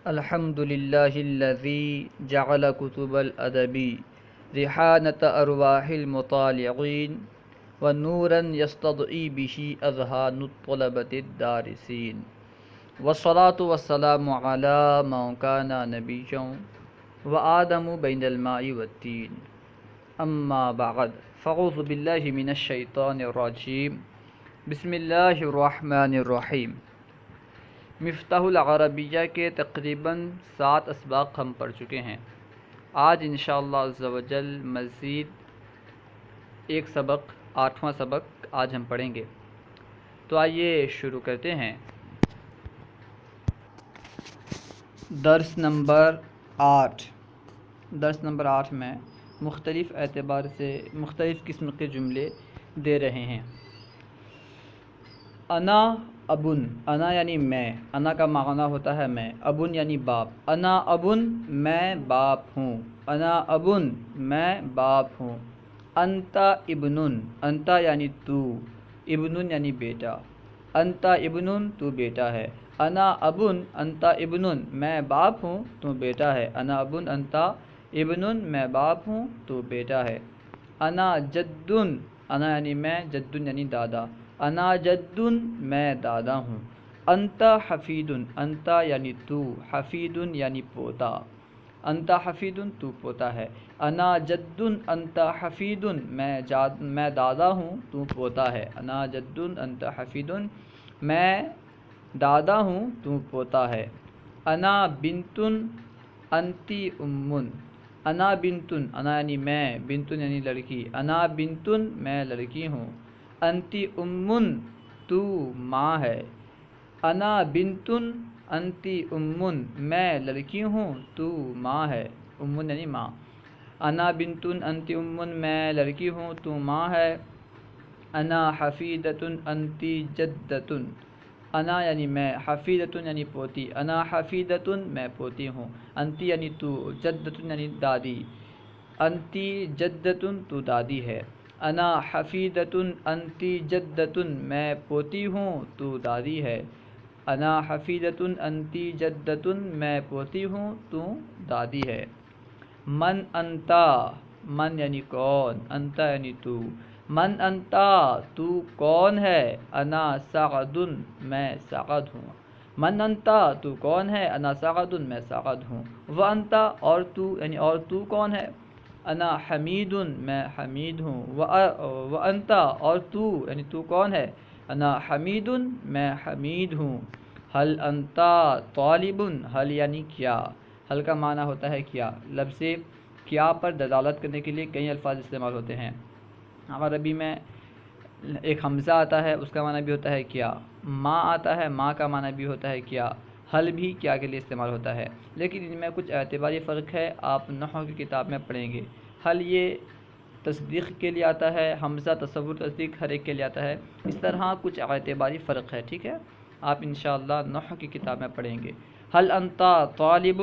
الحمد للہ الذی جعل کتب الادبی ریحانۃ ارواح المطالعین ونورا یستضئی بہ اذہان الطلبۃ الدارسین والصلاة والسلام علی من کان نبیا وآدم بین الماء والطین اما بعد فاعوذ باللہ من الشیطان الرجیم بسم اللہ الرحمن الرحیم۔ مفتاح العربیہ کے تقریباً 7 اسباق ہم پڑھ چکے ہیں۔ آج انشاءاللہ عز و جل مزید ایک سبق، 8واں سبق آج ہم پڑھیں گے۔ تو آئیے شروع کرتے ہیں۔ درس نمبر 8 میں مختلف اعتبار سے مختلف قسم کے جملے دے رہے ہیں۔ انا ابن، انا یعنی میں، انا کا معنی ہوتا ہے میں، ابن یعنی باپ، انا ابن میں باپ ہوں، انا ابن میں باپ ہوں۔ انتا ابنن، انتا یعنی تو، ابنن یعنی بیٹا، انتا ابنن تو بیٹا ہے۔ انا ابن انتا ابنن میں باپ ہوں تو بیٹا ہے، انا ابن انتا ابنن میں باپ ہوں تو بیٹا ہے۔ انا جدن، انا یعنی میں، جدن یعنی دادا، انا جدن میں دادا ہوں۔ انتا حفیدن، انتا یعنی تو، حفیدن یعنی پوتا، انتا حفیدن تو پوتا ہے۔ انا جدن انتا حفیدن میں دادا ہوں تو پوتا ہے، انا جدن انتا حفیدن میں دادا ہوں تو پوتا ہے۔ انا بنتن انتی امن، انا بنتن، انا یعنی میں، بنتن یعنی لڑکی، انا بنتن میں لڑکی ہوں۔ انتی امن تو ماں ہے، انا بنتن انتی امن میں لڑکی ہوں تو ماں ہے، امن یعنی ماں۔ انا بنتن انتی امن میں لڑکی ہوں تو ماں ہے۔ انا حفیدتن انتی جدتن، انا یعنی میں، حفیدتن یعنی پوتی، انا حفیدتن میں پوتی ہوں۔ انتی یعنی تو، جدتن یعنی دادی، انتی جدتن تو دادی ہے۔ انا حفیدتن انتی جدتن میں پوتی ہوں تو دادی ہے، انا حفیدتن انتی جدتن میں پوتی ہوں تو دادی ہے۔ من انتا، من یعنی کون، انتا یعنی تو، من انتا تو کون ہے؟ انا سعد میں سعد ہوں، من انتا تو کون ہے؟ انا سعد میں سعد ہوں۔ وانتا اور تو یعنی اور تو کون ہے؟ انا حمید میں حمید ہوں۔ وانتا اور تو یعنی تو کون ہے؟ انا حمید میں حمید ہوں۔ حل انتا طالب، حل یعنی کیا، حل کا معنی ہوتا ہے کیا، لفظ کیا پر دلالت کرنے کے لیے کئی الفاظ استعمال ہوتے ہیں۔ عربی میں ایک حمزہ آتا ہے، اس کا معنی بھی ہوتا ہے کیا، ماں آتا ہے، ماں کا معنی بھی ہوتا ہے کیا، حل بھی کیا کے لیے استعمال ہوتا ہے، لیکن ان میں کچھ اعتباری فرق ہے، آپ نحو کی کتاب میں پڑھیں گے۔ حل یہ تصدیق کے لیے آتا ہے، حمزہ تصور تصدیق ہر ایک کے لیے آتا ہے، اس طرح کچھ اعتباری فرق ہے، ٹھیک ہے، آپ انشاءاللہ نحو کی کتاب میں پڑھیں گے۔ حل انتا طالب،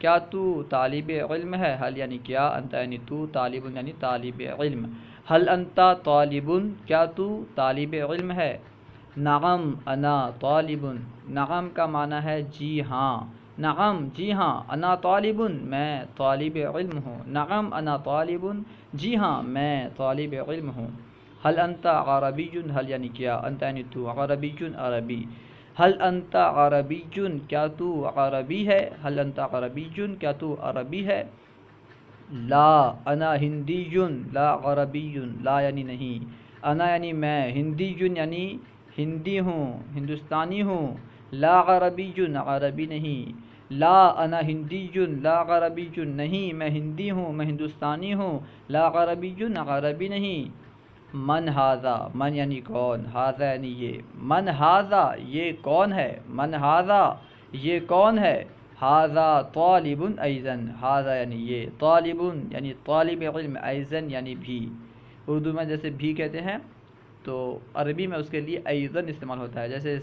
کیا تو طالب علم ہے، حل یعنی کیا، انتا یعنی تو، طالب یعنی طالب علم۔ حل انتا طالب، کیا تو طالب علم ہے؟ نعم انا طالب، نعم کا معنی ہے جی ہاں، نعم جی ہاں، انا طالب میں طالب علم ہوں، نعم انا طالب جی ہاں میں طالب علم ہوں۔ حل انتا عربی، حل یعنی کیا، انتا یعنی تو، عربی عربی۔ حل انتا عربی، کیا تو عربی ہے، حل انتا عربی، کیا تو عربی ہے؟ لا انا ہندی، لا عربی، لا یعنی نہیں، انا یعنی میں، ہندی یعنی ہندی ہوں، ہندوستانی ہوں، لا عربی عربی نہیں، لا انا ہندی، لا عربی نہیں میں ہندی ہوں، میں ہندوستانی ہوں، لا عربی عربی نہیں۔ من ھذا، من یعنی کون، ھذا یعنی یہ، من ھذا یہ کون ہے، من ھذا یہ کون ہے؟ ھذا طالب ایضا، ھذا یعنی یہ، طالب یعنی طالب علم، ایضا یعنی بھی، اردو میں جیسے بھی کہتے ہیں تو عربی میں اس کے لیے ایضا استعمال ہوتا ہے، جیسے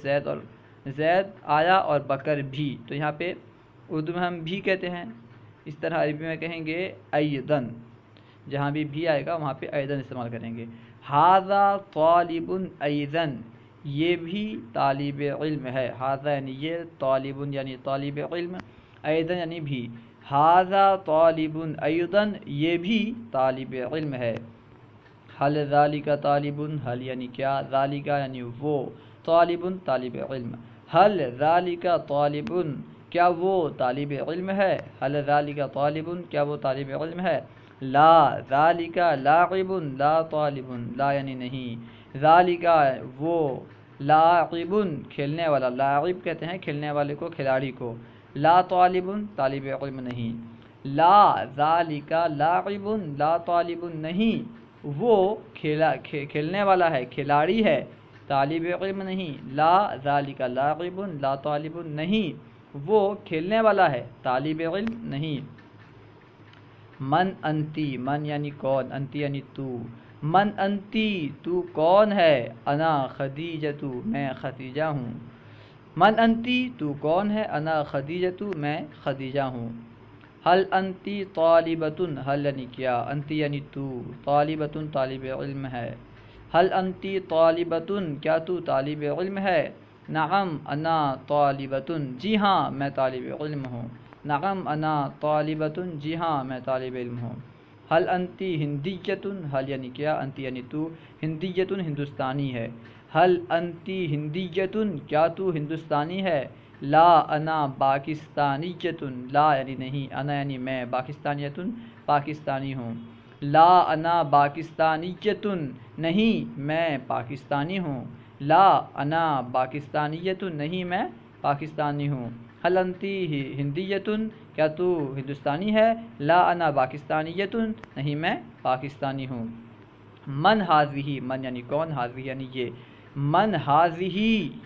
زید آیا اور بکر بھی، تو یہاں پہ اردو میں ہم بھی کہتے ہیں، اس طرح عربی میں کہیں گے ایضا، جہاں بھی آئے گا وہاں پہ ایضا استعمال کریں گے۔ ھذا طالب ایضا، یہ بھی طالب علم ہے، ھذا یعنی یہ، طالب یعنی طالب علم، ایدن یعنی بھی، ھذا طالب ایدن یہ بھی طالب علم ہے، حل ذالک طالب حل یعنی کیا، ذالک یعنی وہ، طالب طالب علم، حل ذالک طالب کیا وہ طالب علم ہے، حل ذالک طالب کیا وہ طالب علم ہے، لا ذالک لاعب لا طالب لا یعنی نہیں، ذالک وہ، لاعب کھیلنے والا، لاعب کہتے ہیں کھیلنے والے کو، کھلاڑی کو، لا طالب طالب علم نہیں، لا ذالک لاعب لا طالب نہیں وہ کھیلنے والا ہے، کھلاڑی ہے، طالب علم نہیں، لا ذالک لاعب لا طالب نہیں وہ کھیلنے والا ہے، طالب علم نہیں۔ من انتی، من یعنی کون، انتی یعنی تو، من انتی تو کون ہے، انا خدیجۃ میں خدیجہ ہوں، من انتی تو کون ہے، انا خدیجۃ میں خدیجہ ہوں، حل انتی طالبۃ حل یعنی کیا، انتی یعنی تو، طالبۃ طالب علم ہے، حل انتی طالبۃ کیا تو طالب علم ہے، نعم انا طالبۃ جی ہاں میں طالب علم ہوں، نعم انا طالبۃ جی ہاں میں طالب علم ہوں، حل انتی ہندیۃ حل یعنی کیا، انتی یعنی تو، ہندیۃ ہندوستانی ہے، حل انتی ہندیۃ کیا تو ہندوستانی ہے، لا انا پاکستانیۃ لا یعنی نہیں، انا یعنی میں، پاکستانیۃ پاکستانی ہوں، لا انا پاکستانیۃ نہیں میں پاکستانی ہوں، لا انا پاکستانیۃ نہیں میں پاکستانی ہوں، حل انتی ہندیۃ کیا تو ہندوستانی ہے، لا انا پاکستانیۃ نہیں میں پاکستانی ہوں، من ھذہ من یعنی کون، ھذہ یعنی یہ، من ھذہ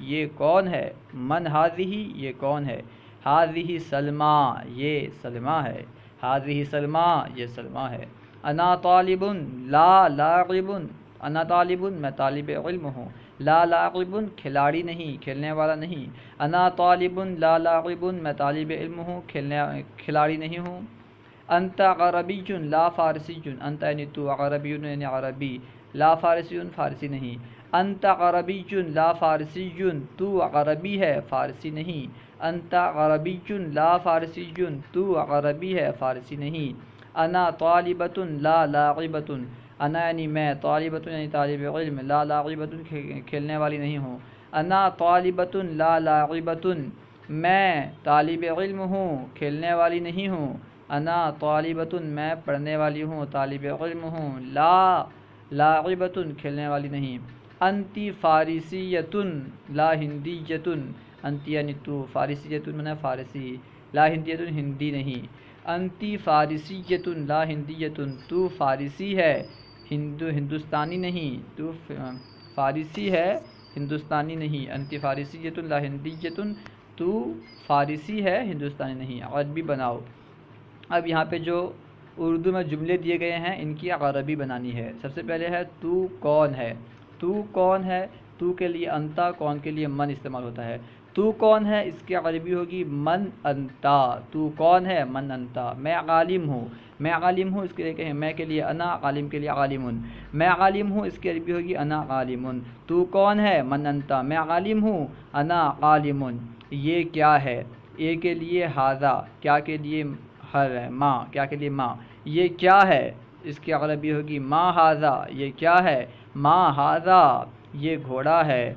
یہ کون ہے، من ھذہ یہ کون ہے، ھذہ سلمیٰ یہ سلمیٰ ہے، ھذہ سلمیٰ یہ سلمیٰ ہے، انا طالب لا لاعب انا طالب میں طالب علم ہوں، لا لاعب کھلاڑی نہیں، کھیلنے والا نہیں، انا طالب لا لاعب میں طالب علم ہوں، کھلاڑی نہیں ہوں، انت عربی لا فارسی انت یعنی تو، عربی یعنی عربی، لا فارسی فارسی نہیں، انت عربی لا فارسی تو عربی ہے فارسی نہیں، انت عربی لا فارسی تو عربی ہے فارسی نہیں، انا طالبۃ لا لاعبۃ انا یعنی میں، طالبۃ یعنی طالب علم، لا لاعبۃ کھیلنے والی نہیں ہوں، انا طالبۃ لا لاعبۃ میں طالب علم ہوں، کھیلنے والی نہیں ہوں، انا طالبۃ میں پڑھنے والی ہوں، طالب علم ہوں، لا لاعبۃ کھیلنے والی نہیں، انتی فارسیۃ لا ہندیۃ انتی یعنی تو، فارسیۃ معنی فارسی، لا ہندیۃ ہندی نہیں، انتی فارسیۃ لا ہندیۃ تو فارسی ہے، ہندوستانی نہیں، تو فارسی ہے ہندوستانی نہیں، انتی فارسیۃ لا ہندیۃ تو فارسی ہے ہندوستانی نہیں، عربی بناؤ۔ اب یہاں پہ جو اردو میں جملے دیے گئے ہیں ان کی عربی بنانی ہے۔ سب سے پہلے ہے تو کون ہے، تو کون ہے، تو کے لیے انتا، کون کے لیے من استعمال ہوتا ہے، تو کون ہے اس کی عربی ہوگی من انتا، تو کون ہے من انتا، میں عالم ہوں، میں عالم ہوں اس کے لیے کہیں، میں کے لیے انا، عالم کے لیے عالمن، میں عالم ہوں اس کی عربی ہوگی انا عالمن، تو کون ہے من انتا، میں عالم ہوں انا عالمن، یہ کیا ہے، یہ کے لیے ھذا، کیا کے لیے ہر ہے، ماں کیا کے لیے ماں، یہ کیا ہے اس کی عربی ہوگی ما ھذا، یہ کیا ہے، ما ھذا یہ گھوڑا ہے،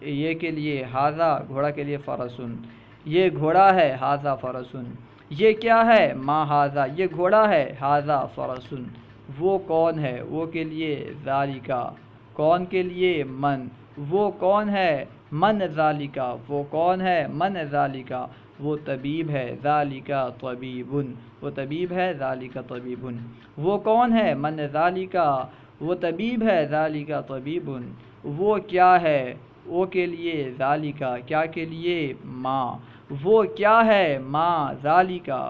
یہ کے لیے ھذا گھوڑا کے لیے فرسن، یہ گھوڑا ہے ھذا فرسن، یہ کیا ہے ما ھذا یہ گھوڑا ہے، ھذا فرسن، وہ کون ہے، وہ کے لیے ذالکا، کون کے لیے من، وہ کون ہے من ذالکا، وہ کون ہے من ذالکا، وہ طبیب ہے، ذالکا طبیبن، وہ طبیب ہے، ذالکا طبیبن، وہ کون ہے من ذالکا، وہ طبیب ہے، ذالکا طبیبن، وہ کیا ہے، وہ کے لیے ذالکا کیا کے لیے ماں، وہ کیا ہے ماں ذالکا،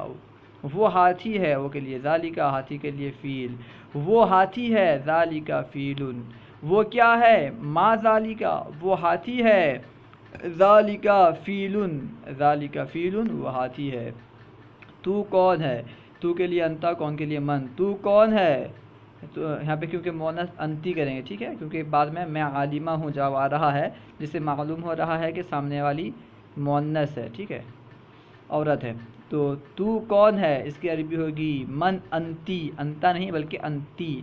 وہ ہاتھی ہے، وہ کے لیے ذالکا ہاتھی کے لیے فیل، وہ ہاتھی ہے، ذالکا فیلن، وہ کیا ہے ما ذالکا وہ ہاتھی ہے، ذالکا فیلن، ذالکا فیلن وہ ہاتھی ہے، تو کون ہے، تو کے لیے انتا، کون کے لیے من، تو کون ہے، تو یہاں پہ کیونکہ مؤنث انتی کریں گے، ٹھیک ہے، کیونکہ بعد میں عالمہ ہوں جب آ رہا ہے جس سے معلوم ہو رہا ہے کہ سامنے والی مؤنث ہے، ٹھیک ہے۔ عورت ہے. تو کون ہے اس کی عربی ہوگی من انتی، انتا نہیں بلکہ انتی.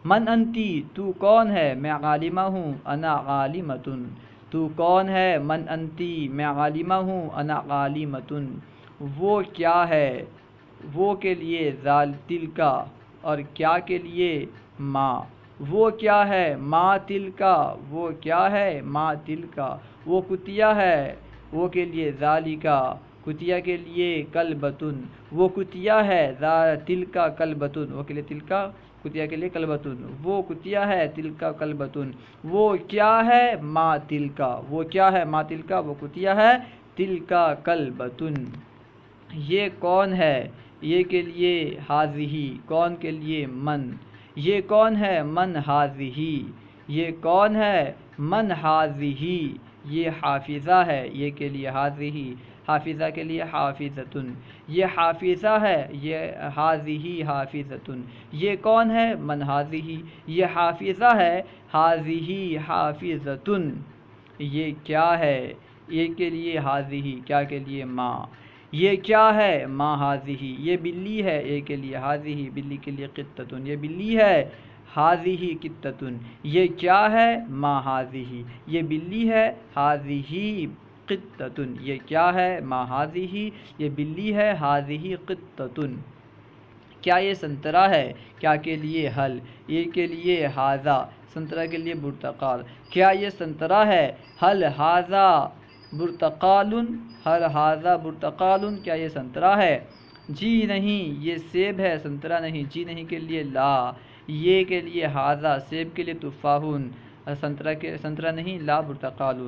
من انتی تو کون ہے؟ میں عالمہ ہوں، انا عالمتن. تو کون ہے؟ من انتی میں عالمہ ہوں، انا عالمتن. وہ کیا ہے؟ وہ کے لیے ذال تلکا، اور کیا کے لیے ما. وہ کیا ہے؟ ما تلکا. وہ کیا ہے؟ ما تلکا. وہ کتیا ہے، وہ کے لیے ذالکا، کتیا کے لیے کلبتن. وہ کتیا ہے، تلکا کلبتن، وہ کے لیے تلکا، کتیا کے لیے کلبتن. وہ کتیا ہے، تلکا کلبتن. وہ کیا ہے؟ ما تلکا. وہ کیا ہے؟ ما تلکا. وہ کتیا ہے، تلکا کلبتن. یہ کون ہے؟ یہ کے لیے حاضی، کون کے لیے من. یہ کون ہے؟ من حاضی. یہ کون ہے؟ من حاضی. یہ حافظہ ہے، یہ کے لیے حاضی، حافظہ کے لیے حافظتن. یہ حافظہ ہے، یہ حاضی حافظتن. یہ کون ہے؟ من حاضی. یہ حافظہ ہے، حاضی حافظتن. یہ کیا ہے؟ یہ کے لیے حاضی، کیا کے لیے ما. یہ کیا ہے؟ ما حاضی. یہ بلی ہے، یہ کے لیے حاضی، بلی کے لیے قطتن. یہ بلی ہے، حاضی قطتن. یہ کیا ہے؟ ما حاضی. یہ بلی ہے، حاضی قطتن. یہ کیا ہے؟ ما حاضی. یہ بلی ہے، حاضی قطتن. کیا یہ سنترا ہے؟ کیا کے لیے حل، یہ کے لیے حاضا، سنترا کے لیے برتقال. کیا یہ سنترا ہے؟ حل حاضا برتقال. حل حاضا برتقال. کیا یہ سنترا ہے؟ جی نہیں یہ سیب ہے، سنترا نہیں. جی نہیں کے لیے لا. یہ کے لیے حاضا، سیب کے لیے تفاحون، سنترا نہیں، لا برتقال.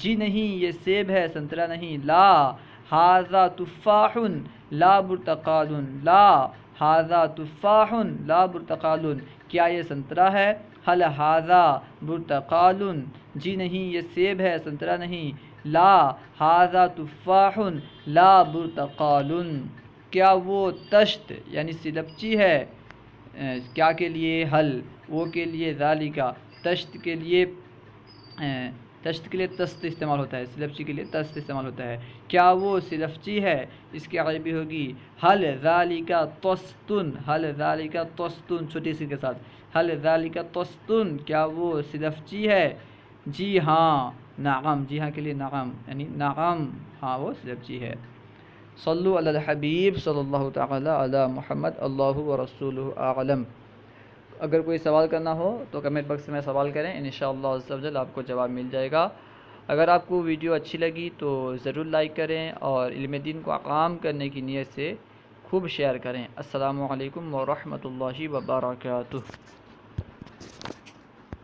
جی نہیں یہ سیب ہے، سنترا نہیں. لا حاضا تفاح لا برتقال. لا حاضا تفاح لا برتقال. کیا یہ سنترا ہے؟ حل حاضا برتقال. جی نہیں یہ سیب ہے، سنترا نہیں. لا حاضا تفاح لا برتقال. کیا وہ تشت یعنی سلپچی ہے؟ کیا کے لیے حل، وہ کے لیے ذالکا، تشت کے لیے تست استعمال ہوتا ہے، سلفچی کے لیے تست استعمال ہوتا ہے. کیا وہ سلفچی ہے؟ اس کی عربی ہوگی حل ذالکا تستن. حل ذالکا تستن، چھوٹی سی کے ساتھ. حل ذالکا تستن. کیا وہ سلفچی ہے؟ جی ہاں. نعم، جی ہاں کے لیے نعم، یعنی نعم ہاں وہ سلفچی ہے. صلو علی الحبیب صلی اللہ تعالی علی محمد، اللہ و رسولہ اعلم. اگر کوئی سوال کرنا ہو تو کمنٹ باکس میں سوال کریں، انشاءاللہ عز و جل آپ کو جواب مل جائے گا. اگر آپ کو ویڈیو اچھی لگی تو ضرور لائک کریں اور علم دین کو عام کرنے کی نیت سے خوب شیئر کریں. السلام علیکم ورحمۃ اللہ وبرکاتہ.